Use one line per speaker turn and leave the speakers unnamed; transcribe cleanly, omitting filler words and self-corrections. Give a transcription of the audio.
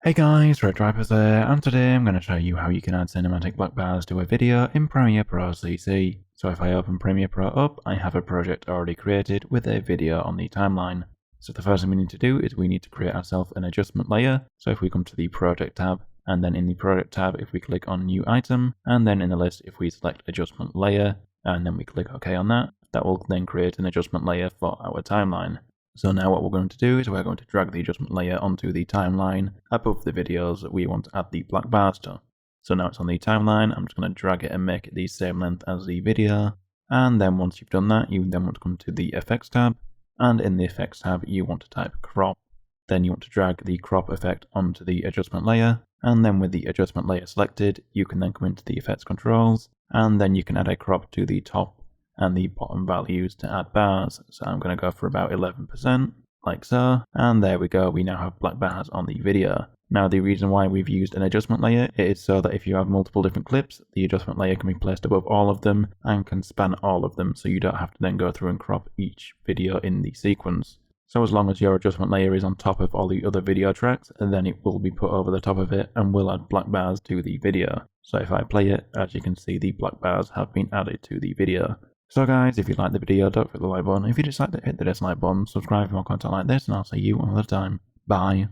Hey guys, R4GE VipeRzZ here, and today I'm going to show you how you can add cinematic black bars to a video in Premiere Pro CC. So if I open Premiere Pro up, I have a project already created with a video on the timeline. So the first thing we need to do is we need to create ourselves an adjustment layer. So if we come to the Project tab, and then in the Project tab if we click on New Item, and then in the list if we select Adjustment Layer, and then we click OK on that, that will then create an adjustment layer for our timeline. So now what we're going to do is we're going to drag the adjustment layer onto the timeline above the videos that we want to add the black bars to. So now it's on the timeline, I'm just going to drag it and make it the same length as the video. And then once you've done that, you then want to come to the Effects tab. And in the Effects tab, you want to type Crop. Then you want to drag the crop effect onto the adjustment layer. And then with the adjustment layer selected, you can then come into the Effects controls. And then you can add a crop to the top and the bottom values to add bars. So I'm going to go for about 11%, like so, and there we go, we now have black bars on the video. Now the reason why we've used an adjustment layer is so that if you have multiple different clips, the adjustment layer can be placed above all of them and can span all of them, so you don't have to then go through and crop each video in the sequence. So as long as your adjustment layer is on top of all the other video tracks, then it will be put over the top of it and will add black bars to the video. So if I play it, as you can see, the black bars have been added to the video. So guys, if you liked the video, don't forget the like button. If you dislike it, hit the dislike button. Subscribe for more content like this, and I'll see you another time. Bye.